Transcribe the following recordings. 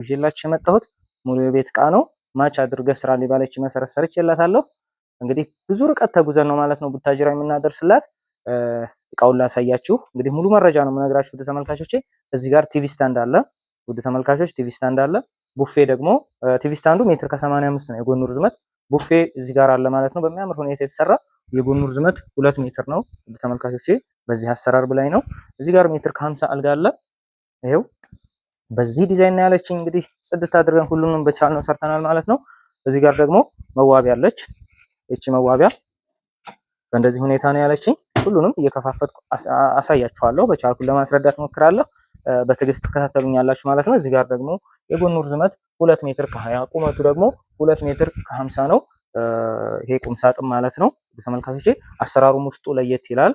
ይዤላችሁ የመጣሁት ሙሉ የቤት እቃ ነው። ማች አድርገህ ስራ ሊባለች መሰረት ሰርቼላታለሁ። እንግዲህ ብዙ ርቀት ተጉዘን ነው ማለት ነው ቡታጅራ የምናደርስላት። እቃውን ላሳያችሁ። እንግዲህ ሙሉ መረጃ ነው የምነግራችሁ ውድ ተመልካቾቼ። እዚህ ጋር ቲቪ ስታንድ አለ ውድ ተመልካቾች፣ ቲቪ ስታንድ አለ። ቡፌ ደግሞ ቲቪ ስታንዱ ሜትር ከ85 ነው የጎኑ ርዝመት። ቡፌ እዚህ ጋር አለ ማለት ነው። በሚያምር ሁኔታ የተሰራ የጎኑ ርዝመት 2 ሜትር ነው ውድ ተመልካቾቼ። በዚህ አሰራር ብላይ ነው። እዚህ ጋር ሜትር ከ50 አልጋ አለ። ይሄው በዚህ ዲዛይን ነው ያለችኝ። እንግዲህ ጽድት አድርገን ሁሉንም በቻልነው ሰርተናል ማለት ነው። እዚህ ጋር ደግሞ መዋቢያ አለች። እቺ መዋቢያ በእንደዚህ ሁኔታ ነው ያለችኝ። ሁሉንም እየከፋፈትኩ አሳያችኋለሁ። በቻልኩ ለማስረዳት ሞክራለሁ። በትዕግስት ተከታተሉኛላችሁ ማለት ነው። እዚህ ጋር ደግሞ የጎኑ ርዝመት 2 ሜትር ከ20 ቁመቱ ደግሞ 2 ሜትር ከ50 ነው። ይሄ ቁም ሳጥን ማለት ነው። ተመልካቾቼ አሰራሩም ውስጡ ለየት ይላል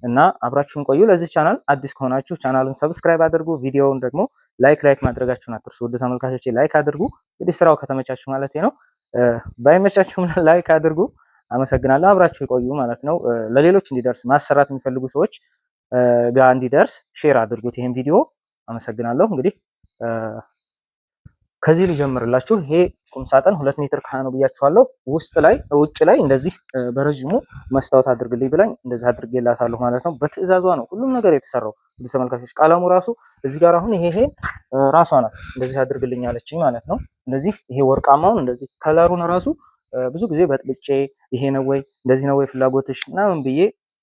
እና አብራችሁን ቆዩ። ለዚህ ቻናል አዲስ ከሆናችሁ ቻናሉን ሰብስክራይብ አድርጉ። ቪዲዮውን ደግሞ ላይክ ማድረጋችሁን አትርሱ። ውድ ተመልካቾቼ ላይክ አድርጉ። እንግዲህ ስራው ከተመቻችሁ ማለት ነው። ባይመቻችሁም ላይክ አድርጉ። አመሰግናለሁ። አብራችሁ ይቆዩ ማለት ነው። ለሌሎች እንዲደርስ ማሰራት የሚፈልጉ ሰዎች ጋር እንዲደርስ ሼር አድርጉት ይሄን ቪዲዮ። አመሰግናለሁ። እንግዲህ ከዚህ ልጀምርላችሁ። ይሄ ቁም ሳጥን 2 ሜትር ከ20 ነው ብያችኋለሁ። ውጭ ላይ እንደዚህ በረጅሙ መስታወት አድርግልኝ ብላኝ እንደዚህ አድርጌላታለሁ ማለት ነው። በትዕዛዟ ነው ሁሉም ነገር የተሰራው። እንደ ተመልካቾች ቀለሙ ራሱ እዚህ ጋር አሁን ይሄ ራሷ ናት እንደዚህ አድርግልኝ አለችኝ ማለት ነው። እንደዚህ ይሄ ወርቃማውን እንደዚህ ከለሩን ራሱ ብዙ ጊዜ በጥብጬ ይሄ ነው ወይ እንደዚህ ነው ወይ ፍላጎትሽ ምናምን ብዬ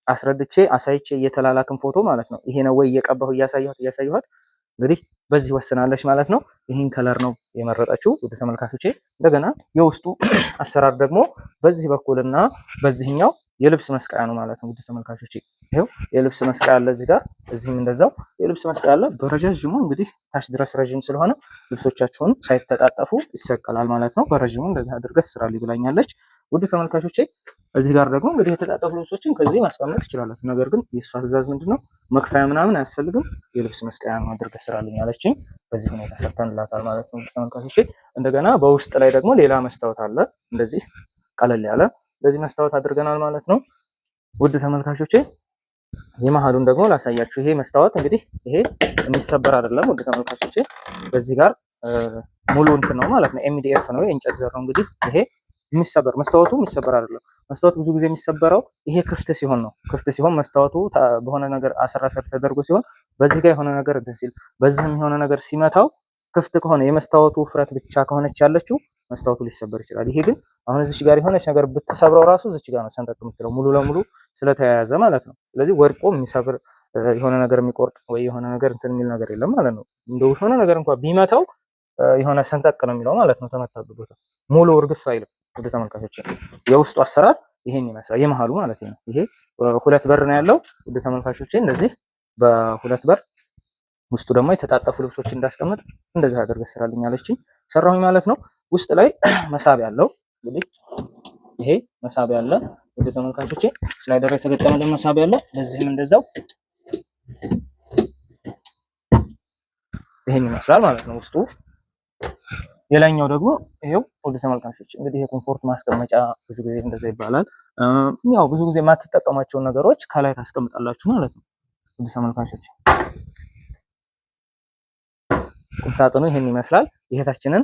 አስረድቼ አሳይቼ እየተላላክን ፎቶ ማለት ነው። ይሄ ነው ወይ እየቀባሁ እያሳየኋት እንግዲህ በዚህ ወስናለች ማለት ነው። ይህን ከለር ነው የመረጠችው ውድ ተመልካቾቼ። እንደገና የውስጡ አሰራር ደግሞ በዚህ በኩልና በዚህኛው የልብስ መስቀያ ነው ማለት ነው ውድ ተመልካቾቼ። ይሄው የልብስ መስቀያ አለ እዚህ ጋር፣ እዚህም እንደዛው የልብስ መስቀያ አለ። በረጃጅሙ እንግዲህ ታች ድረስ ረጅም ስለሆነ ልብሶቻችሁን ሳይተጣጠፉ ይሰቀላል ማለት ነው። በረጅሙ እንደዚህ አድርገህ ስራልኝ ብላኛለች ውድ ተመልካቾቼ። እዚህ ጋር ደግሞ እንግዲህ የተጣጠፉ ልብሶችን ከዚህ ማስቀመጥ ትችላላችሁ። ነገር ግን የእሷ ትዕዛዝ ምንድነው መክፈያ ምናምን አያስፈልግም፣ የልብስ መስቀያ ነው አድርገህ ስራልኝ አለችኝ። በዚህ ሁኔታ ሰርተንላታል ማለት ነው ተመልካቾቼ። እንደገና በውስጥ ላይ ደግሞ ሌላ መስታወት አለ እንደዚህ ቀለል ያለ፣ እንደዚህ መስታወት አድርገናል ማለት ነው ውድ ተመልካቾቼ። የመሃሉን ደግሞ ላሳያችሁ። ይሄ መስታወት እንግዲህ ይሄ የሚሰበር አይደለም ውድ ተመልካቾቼ። በዚህ ጋር ሙሉ እንትን ነው ማለት ነው። ኤምዲኤፍ ነው የእንጨት ዘር ነው እንግዲህ ይሄ የሚሰበር መስታወቱ የሚሰበር አይደለም። መስታወት ብዙ ጊዜ የሚሰበረው ይሄ ክፍት ሲሆን ነው። ክፍት ሲሆን መስታወቱ በሆነ ነገር አሰራር ተደርጎ ሲሆን በዚህ ጋር የሆነ ነገር እንትን ሲል በዚህም የሆነ ነገር ሲመታው ክፍት ከሆነ የመስታወቱ ውፍረት ብቻ ከሆነች ያለችው መስታወቱ ሊሰበር ይችላል። ይሄ ግን አሁን እዚች ጋር የሆነች ነገር ብትሰብረው ራሱ እዚች ጋር ነው ሰንጠቅ የምትለው ሙሉ ለሙሉ ስለተያያዘ ማለት ነው። ስለዚህ ወድቆ የሚሰብር የሆነ ነገር የሚቆርጥ ወይ የሆነ ነገር እንትን የሚል ነገር የለም ማለት ነው። እንደው የሆነ ነገር እንኳን ቢመታው የሆነ ሰንጠቅ ነው የሚለው ማለት ነው። ተመታበት ቦታ ሙሉ እርግፍ አይልም። ወደ ተመልካቾች የውስጡ አሰራር ይሄን ይመስላል። የመሃሉ ማለት ነው። ይሄ 2 በር ነው ያለው ወደ ተመልካቾች እንደዚህ በ2 በር ውስጡ ደግሞ የተጣጠፉ ልብሶችን እንዳስቀምጥ እንደዚህ አድርገህ ስራልኝ አለችኝ። ሰራሁኝ ማለት ነው። ውስጥ ላይ መሳቢያ አለው። እንግዲህ ይሄ መሳቢያ አለ ወደ ተመልካቾቼ፣ ስላይደር የተገጠመልን መሳቢያ አለ። ለዚህም እንደዛው ይሄን ይመስላል ማለት ነው ውስጡ። የላይኛው ደግሞ ይሄው ወደ ተመልካቾች እንግዲህ የኮምፎርት ማስቀመጫ ብዙ ጊዜ እንደዛ ይባላል። ያው ብዙ ጊዜ የማትጠቀሟቸውን ነገሮች ከላይ ታስቀምጣላችሁ ማለት ነው ወደ ተመልካቾች። ቁምሳጥኑ ይሄን ይመስላል። ይሄታችንን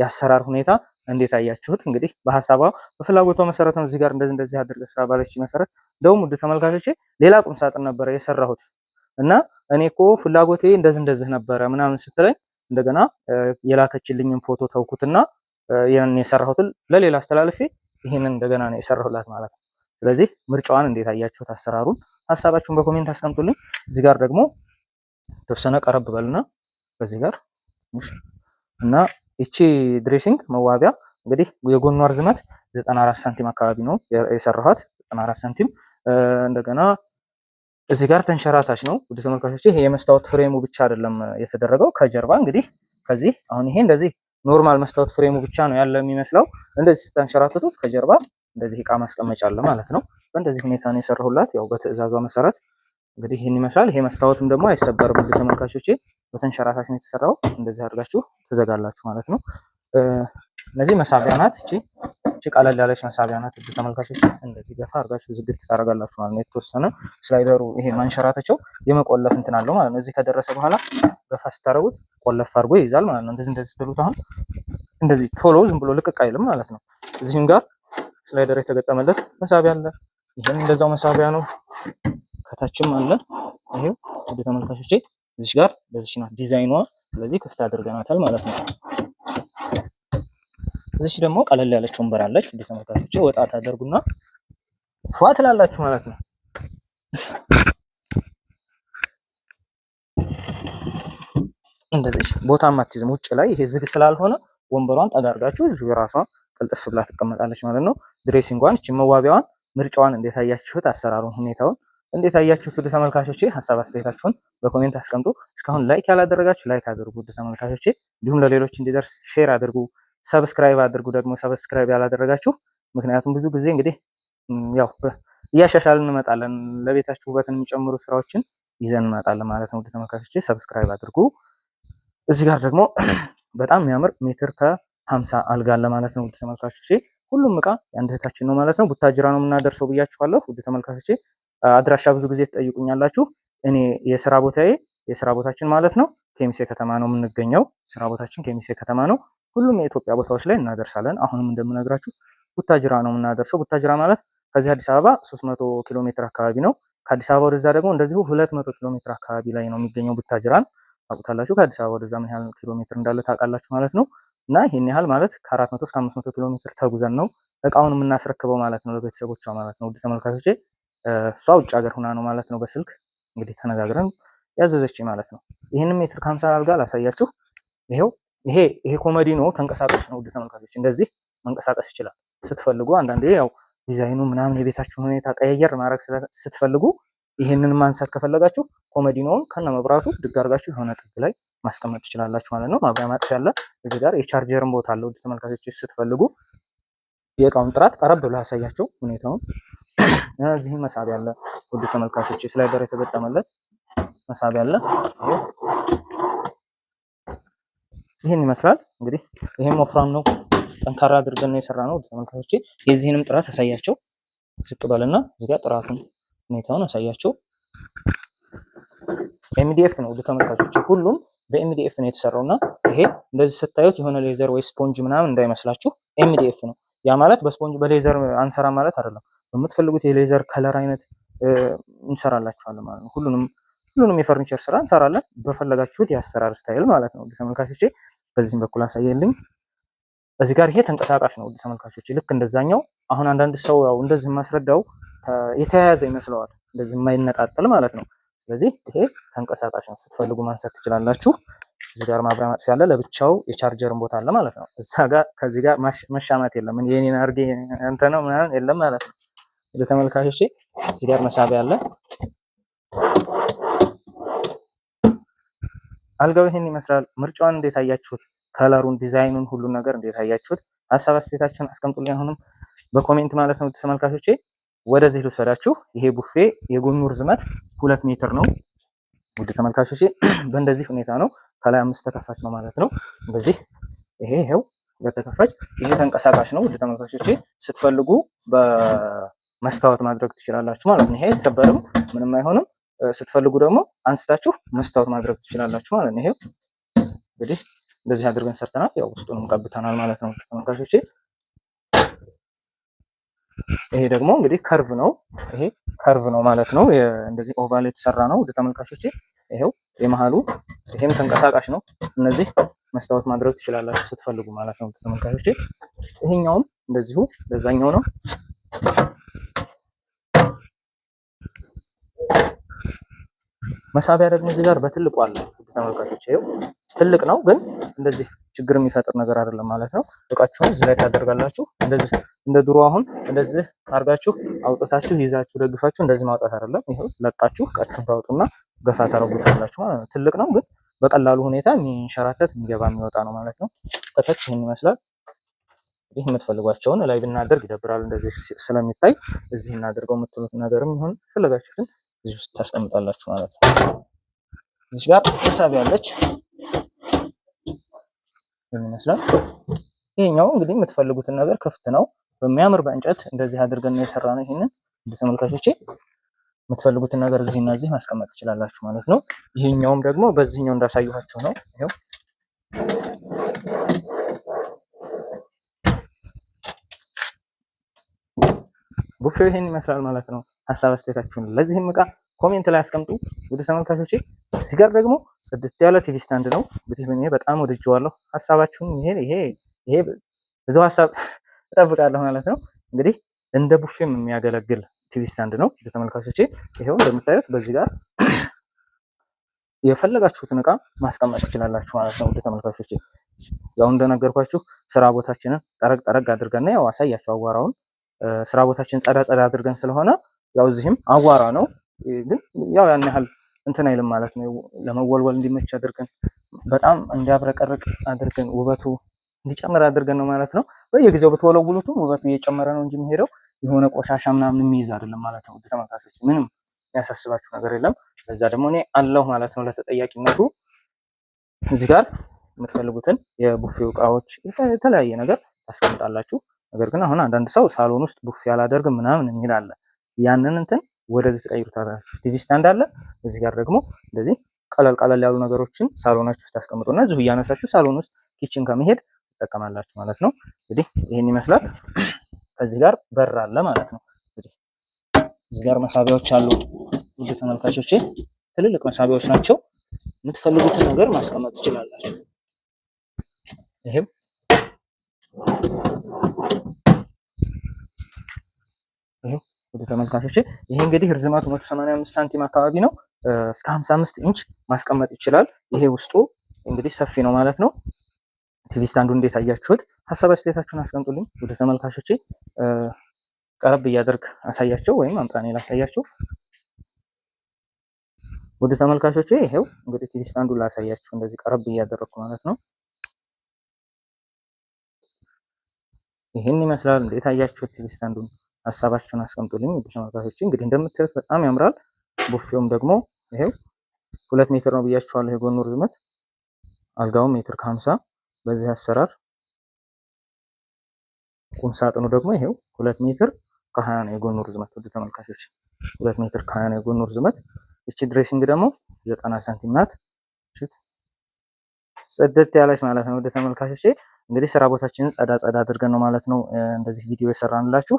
ያሰራር ሁኔታ እንዴት አያችሁት? እንግዲህ በሐሳቧ በፍላጎቷ መሰረት ነው እዚህ ጋር እንደዚህ አድርገህ ስራ ባለች መሰረት እንደውም ውድ ተመልካቾቼ ሌላ ቁምሳጥን ነበረ የሰራሁት እና እኔ እኮ ፍላጎቴ እንደዚህ ነበረ ምናምን ስትለኝ እንደገና የላከችልኝን ፎቶ ተውኩትና ያን የሰራሁትን ለሌላ አስተላልፌ ይሄንን እንደገና ነው የሰራሁላት ማለት ነው። ስለዚህ ምርጫዋን እንዴት አያችሁት? አሰራሩን ሐሳባችሁን በኮሜንት አስቀምጡልኝ። እዚህ ጋር ደግሞ ተወሰነ ቀረብ በልና በዚህ ጋር እና እቺ ድሬሲንግ መዋቢያ እንግዲህ የጎኗ ርዝመት 94 ሳንቲም አካባቢ ነው የሰራኋት 94 ሳንቲም። እንደገና እዚህ ጋር ተንሸራታች ነው ወደ ተመልካቾች። ይሄ የመስታወት ፍሬሙ ብቻ አይደለም የተደረገው ከጀርባ እንግዲህ ከዚህ አሁን ይሄ እንደዚህ ኖርማል መስታወት ፍሬሙ ብቻ ነው ያለ የሚመስለው። እንደዚህ ተንሸራተቱት ከጀርባ እንደዚህ እቃ ማስቀመጫ አለ ማለት ነው። በእንደዚህ ሁኔታ ነው የሰራሁላት ያው በትዕዛዟ መሰረት እንግዲህ ይሄን ይመስላል። ይሄ መስታወትም ደግሞ አይሰበርም ወደ ተመልካቾቼ፣ በተንሸራታች ነው የተሰራው። እንደዚህ አድርጋችሁ ትዘጋላችሁ ማለት ነው። እነዚህ መሳቢያ ናት እቺ ቀለል ያለች መሳቢያ ናት። ውድ ተመልካቾች እንደዚህ ገፋ አድርጋችሁ ዝግት ታደርጋላችሁ ማለት ነው። የተወሰነ ስላይደሩ ይሄ ማንሸራተቻው የመቆለፍ እንትን አለው ማለት ነው። እዚህ ከደረሰ በኋላ ገፋ ስታደርጉት ቆለፍ አድርጎ ይይዛል ማለት ነው። እንደዚህ ስትሉት አሁን እንደዚህ ቶሎ ዝም ብሎ ልቅቅ አይልም ማለት ነው። እዚህም ጋር ስላይደር የተገጠመለት መሳቢያ አለ። ይሄም እንደዛው መሳቢያ ነው። ከታችም አለ። ይሄው ውድ ተመልካቾቼ እዚህ ጋር በዚህ ናት ዲዛይኗ። ስለዚህ ክፍት አድርገናታል ማለት ነው። እዚህ ደግሞ ቀለል ያለች ወንበር አለች። ውድ ተመልካቾቼ ወጣ ታደርጉና ፏ ትላላችሁ ማለት ነው። እንደዚህ ቦታም አትይዝም ውጭ ላይ ይሄ ዝግ ስላልሆነ ወንበሯን ጠጋ አድርጋችሁ እዚሁ የራሷ ቅልጥፍ ብላ ትቀመጣለች ማለት ነው። ድሬሲንጓን እቺ መዋቢያዋን ምርጫዋን እንዴት አያችሁት? አሰራሩን ሁኔታውን እንዴት አያችሁት? ውድ ተመልካቾቼ ሀሳብ አስተያየታችሁን በኮሜንት አስቀምጡ። እስካሁን ላይክ ያላደረጋችሁ ላይክ አድርጉ ውድ ተመልካቾቼ። እንዲሁም ለሌሎች እንዲደርስ ሼር አድርጉ። ሰብስክራይብ አድርጉ ደግሞ ሰብስክራይብ ያላደረጋችሁ። ምክንያቱም ብዙ ጊዜ እንግዲህ ያው እያሻሻልን እንመጣለን። ለቤታችሁ ውበትን የሚጨምሩ ስራዎችን ይዘን እንመጣለን ማለት ነው። ውድ ተመልካቾቼ ሰብስክራይብ አድርጉ። እዚህ ጋር ደግሞ በጣም የሚያምር ሜትር ከ50 አልጋ አለ ማለት ነው። ውድ ተመልካቾቼ ሁሉም እቃ የአንድ እህታችን ነው ማለት ነው። ቡታጅራ ነው የምናደርሰው ብያችኋለሁ። ውድ ተመልካቾቼ አድራሻ ብዙ ጊዜ ትጠይቁኛላችሁ። እኔ የስራ ቦታችን ማለት ነው ኬሚሴ ከተማ ነው የምንገኘው። ስራ ቦታችን ኬሚሴ ከተማ ነው። ሁሉም የኢትዮጵያ ቦታዎች ላይ እናደርሳለን። አሁንም እንደምነግራችሁ ቡታጅራ ነው የምናደርሰው። ቡታጅራ ማለት ከዚህ አዲስ አበባ 300 ኪሎ ሜትር አካባቢ ነው። ከአዲስ አበባ ወደዛ ደግሞ እንደዚሁ 200 ኪሎ ሜትር አካባቢ ላይ ነው የሚገኘው ቡታጅራን ታውቁታላችሁ። ከአዲስ አበባ ወደዛ ምን ያህል ኪሎ ሜትር እንዳለ ታውቃላችሁ ማለት ነው። እና ይሄን ያህል ማለት ከ400 እስከ 500 ኪሎ ሜትር ተጉዘን ነው እቃውን የምናስረክበው ማለት ነው ለቤተሰቦቿ ማለት ነው። ውድ ተመልካቾቼ እሷ ውጭ ሀገር ሁና ነው ማለት ነው በስልክ እንግዲህ ተነጋግረን ያዘዘች ማለት ነው። ይህንን ሜትር ከ50 አልጋ ላሳያችሁ። ይሄ ኮሜዲ ነው፣ ተንቀሳቃሽ ነው። ውድ ተመልካቾች እንደዚህ መንቀሳቀስ ይችላል ስትፈልጉ። አንዳንዴ ያው ዲዛይኑ ምናምን የቤታችሁን ሁኔታ ቀየር ማድረግ ስትፈልጉ ይሄንን ማንሳት ከፈለጋችሁ ኮሜዲኖውን ከነ መብራቱ ድግ አድርጋችሁ የሆነ ጥግ ላይ ማስቀመጥ ትችላላችሁ ማለት ነው። ማብሪያ ማጥፊያ አለ እዚህ ጋር፣ የቻርጀርን ቦታ አለ። ውድ ተመልካቾች ስትፈልጉ የእቃውን ጥራት ቀረብ ብሎ ያሳያችሁ ሁኔታውን። እዚህ መሳቢያ አለ ውድ ተመልካቾች፣ ስላይደር የተገጠመለት መሳቢያ አለ። ይሄን ይመስላል እንግዲህ። ይሄም ወፍራም ነው፣ ጠንካራ አድርገን ነው የሰራ ነው። ውድ ተመልካቾች የዚህንም ጥራት ያሳያቸው። ዝቅ በልና እዚህ ጋር ጥራቱን ሁኔታውን አሳያቸው። ኤምዲኤፍ ነው ውድ ተመልካቾች፣ ሁሉም በኤምዲኤፍ ነው የተሰራውና ይሄ እንደዚህ ስታዩት የሆነ ሌዘር ወይ ስፖንጅ ምናምን እንዳይመስላችሁ ኤምዲኤፍ ነው። ያ ማለት በስፖንጅ በሌዘር አንሰራ ማለት አይደለም። በምትፈልጉት የሌዘር ከለር አይነት እንሰራላችኋለን ማለት ነው። ሁሉንም የፈርኒቸር ስራ እንሰራለን በፈለጋችሁት የአሰራር ስታይል ማለት ነው። ውድ ተመልካቾች በዚህም በኩል አሳየልኝ። በዚህ ጋር ይሄ ተንቀሳቃሽ ነው ውድ ተመልካቾች፣ ልክ እንደዛኛው። አሁን አንዳንድ ሰው ያው እንደዚህ ማስረዳው የተያያዘ ይመስለዋል፣ እንደዚህ የማይነጣጠል ማለት ነው። ስለዚህ ይሄ ተንቀሳቃሽ ነው፣ ስትፈልጉ ማንሳት ትችላላችሁ። እዚህ ጋር ማብሪያ ማጥፊያ አለ፣ ለብቻው የቻርጀርን ቦታ አለ ማለት ነው። እዛ ጋር ከዚህ ጋር መሻማት የለም፣ የኔን አርጌ እንተ ነው ምናምን የለም ማለት ነው። ውድ ተመልካቾች እዚህ ጋር መሳቢያ አለ። አልጋው ይሄን ይመስላል። ምርጫውን እንዴት አያችሁት? ከለሩን፣ ዲዛይኑን፣ ሁሉን ነገር እንዴት አያችሁት? ሀሳብ አስተያየታችሁን አስቀምጡልኝ አሁንም በኮሜንት ማለት ነው። ተመልካቾቼ ወደዚህ ልውሰዳችሁ። ይሄ ቡፌ የጎኑ ርዝመት 2 ሜትር ነው ውድ ተመልካቾቼ። በእንደዚህ ሁኔታ ነው። ከላይ 5 ተከፋች ነው ማለት ነው። እንደዚህ ይሄው በተከፋች። ይሄ ተንቀሳቃሽ ነው ውድ ተመልካቾቼ። ስትፈልጉ በመስታወት ማድረግ ትችላላችሁ ማለት ነው። ይሄ አይሰበርም፣ ምንም አይሆንም። ስትፈልጉ ደግሞ አንስታችሁ መስታወት ማድረግ ትችላላችሁ ማለት ነው። ይሄው እንግዲህ እንደዚህ አድርገን ሰርተናል። ያው ውስጡንም ቀብተናል ማለት ነው ተመልካቾቼ። ይሄ ደግሞ እንግዲህ ከርቭ ነው። ይሄ ከርቭ ነው ማለት ነው። እንደዚህ ኦቫል የተሰራ ነው ውድ ተመልካቾቼ። ይሄው የመሃሉ ይሄም ተንቀሳቃሽ ነው። እነዚህ መስታወት ማድረግ ትችላላችሁ ስትፈልጉ ማለት ነው ተመልካቾቼ። ይሄኛውም እንደዚሁ ለዛኛው ነው። መሳቢያ ደግሞ እዚህ ጋር በትልቁ አለ ተመልካቾች። ይሄው ትልቅ ነው ግን እንደዚህ ችግር የሚፈጥር ነገር አይደለም ማለት ነው። እቃችሁን እዚህ ላይ ታደርጋላችሁ። እንደዚህ እንደ ድሮ አሁን እንደዚህ አርጋችሁ አውጥታችሁ ይዛችሁ ደግፋችሁ እንደዚህ ማውጣት አይደለም። ይሄው ለቃችሁ እቃችሁን ታወጡና ገፋ ታረጉታላችሁ ማለት ነው። ትልቅ ነው ግን በቀላሉ ሁኔታ የሚንሸራተት የሚገባ የሚወጣ ነው ማለት ነው። ከታች ይሄን ይመስላል። ይህ የምትፈልጓቸውን ላይ ብናደርግ ይደብራል እንደዚህ ስለሚታይ፣ እዚህ እናደርገው የምትሉት ነገርም ይሁን ፈለጋችሁትን እዚህ ውስጥ ታስቀምጣላችሁ ማለት ነው። እዚህ ጋር መሳቢያ አለች ይመስላል። ይሄኛው እንግዲህ የምትፈልጉትን ነገር ክፍት ነው። በሚያምር በእንጨት እንደዚህ አድርገን ነው የሰራነው። ይሄንን ተመልካቾቼ የምትፈልጉትን ነገር እዚህና እዚህ ማስቀመጥ ትችላላችሁ ማለት ነው። ይሄኛውም ደግሞ በዚህኛው እንዳሳየኋችሁ ነው። ይሄው ቡፌው ይሄን ይመስላል ማለት ነው። ሀሳብ አስተያየታችሁን ለዚህም እቃ ኮሜንት ላይ አስቀምጡ ውድ ተመልካቾቼ። እዚህ ጋር ደግሞ ጽድት ያለ ቲቪ ስታንድ ነው። እንግዲህ እኔ በጣም ወድጄዋለሁ። ሀሳባችሁን ይሄ ብዙ ሀሳብ እጠብቃለሁ ማለት ነው። እንግዲህ እንደ ቡፌም የሚያገለግል ቲቪ ስታንድ ነው ውድ ተመልካቾቼ። ይሄው እንደምታዩት በዚህ ጋር የፈለጋችሁትን እቃ ማስቀመጥ ትችላላችሁ ማለት ነው ውድ ተመልካቾቼ። ያው እንደነገርኳችሁ ስራ ቦታችንን ጠረግ አድርገን ያው አሳያችሁ አዋራውን ስራ ቦታችን ጸዳ አድርገን ስለሆነ ያው እዚህም አዋራ ነው፣ ግን ያው ያን ያህል እንትን አይልም ማለት ነው። ለመወልወል እንዲመች አድርገን በጣም እንዲያብረቀርቅ አድርገን ውበቱ እንዲጨምር አድርገን ነው ማለት ነው። በየጊዜው ብትወለውሉትም ውበቱ እየጨመረ ነው እንጂ የሚሄደው የሆነ ቆሻሻ ምናምን የሚይዝ አይደለም ማለት ነው ውድ ተመልካቾች። ምንም ያሳስባችሁ ነገር የለም። ለዛ ደግሞ እኔ አለሁ ማለት ነው ለተጠያቂነቱ። እዚህ ጋር የምትፈልጉትን የቡፌው እቃዎች የተለያየ ነገር ታስቀምጣላችሁ። ነገር ግን አሁን አንዳንድ ሰው ሳሎን ውስጥ ቡፌ አላደርግም ምናምን የሚል አለ። ያንን እንትን ወደዚህ ተቀይሩታላችሁ። ቲቪ ስታንድ አለ። እዚህ ጋር ደግሞ እንደዚህ ቀለል ያሉ ነገሮችን ሳሎናችሁ ውስጥ ታስቀምጡና እዚሁ እያነሳችሁ ሳሎን ውስጥ ኪችን ከመሄድ ትጠቀማላችሁ ማለት ነው። እንግዲህ ይሄን ይመስላል። ከዚህ ጋር በር አለ ማለት ነው። እንግዲህ እዚህ ጋር መሳቢያዎች አሉ ውድ ተመልካቾቼ፣ ትልልቅ መሳቢያዎች ናቸው። የምትፈልጉትን ነገር ማስቀመጥ ትችላላችሁ። ይሄም ወደ ተመልካቾቼ ይሄ እንግዲህ ርዝመቱ 185 ሳንቲም አካባቢ ነው። እስከ 55 ኢንች ማስቀመጥ ይችላል። ይሄ ውስጡ እንግዲህ ሰፊ ነው ማለት ነው። ቲቪ ስታንዱ እንዴት አያችሁት? ሀሳብ አስተያየታችሁን አስቀምጡልኝ ወደ ተመልካቾቼ። ቀረብ እያደርግ አሳያቸው ወይም አምጣኔ ላሳያቸው ወደ ተመልካቾቼ። ይሄው እንግዲህ ቲቪ ስታንዱ ላሳያችሁ እንደዚህ ቀረብ እያደረግኩ ማለት ነው። ይሄን ይመስላል። እንዴት አያችሁት ቲቪ ስታንዱን? ሀሳባችሁን አስቀምጡልኝ ውድ ተመልካቾቼ። እንግዲህ እንደምታዩት በጣም ያምራል። ቡፌውም ደግሞ ይሄው 2 ሜትር ነው ብያችኋለሁ የጎኑ ርዝመት። አልጋውም ሜትር ከ50 በዚህ አሰራር። ቁም ሳጥኑ ደግሞ ይሄው 2 ሜትር ከ20 ነው የጎኑ ርዝመት ውድ ተመልካቾች፣ 2 ሜትር ከ20 ነው የጎኑ ርዝመት። እቺ ድሬሲንግ ደግሞ 90 ሳንቲም ናት። ጽድት ያለች ማለት ነው ውድ ተመልካቾቼ። እንግዲህ ስራ ቦታችንን ጸዳ አድርገን ነው ማለት ነው እንደዚህ ቪዲዮ የሰራንላችሁ።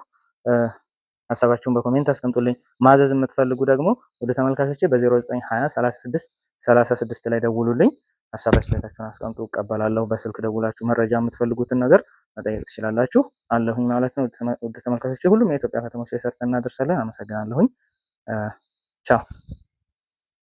ሀሳባችሁን በኮሜንት አስቀምጡልኝ። ማዘዝ የምትፈልጉ ደግሞ ወደ ተመልካቾቼ በ0920 36 ላይ ደውሉልኝ። ሀሳብ አስተያየታችሁን አስቀምጡ፣ እቀበላለሁ። በስልክ ደውላችሁ መረጃ የምትፈልጉትን ነገር መጠየቅ ትችላላችሁ አለሁኝ ማለት ነው ውድ ተመልካቾቼ። ሁሉም የኢትዮጵያ ከተሞች ላይ ሰርተን እናደርሳለን። አመሰግናለሁኝ። ቻው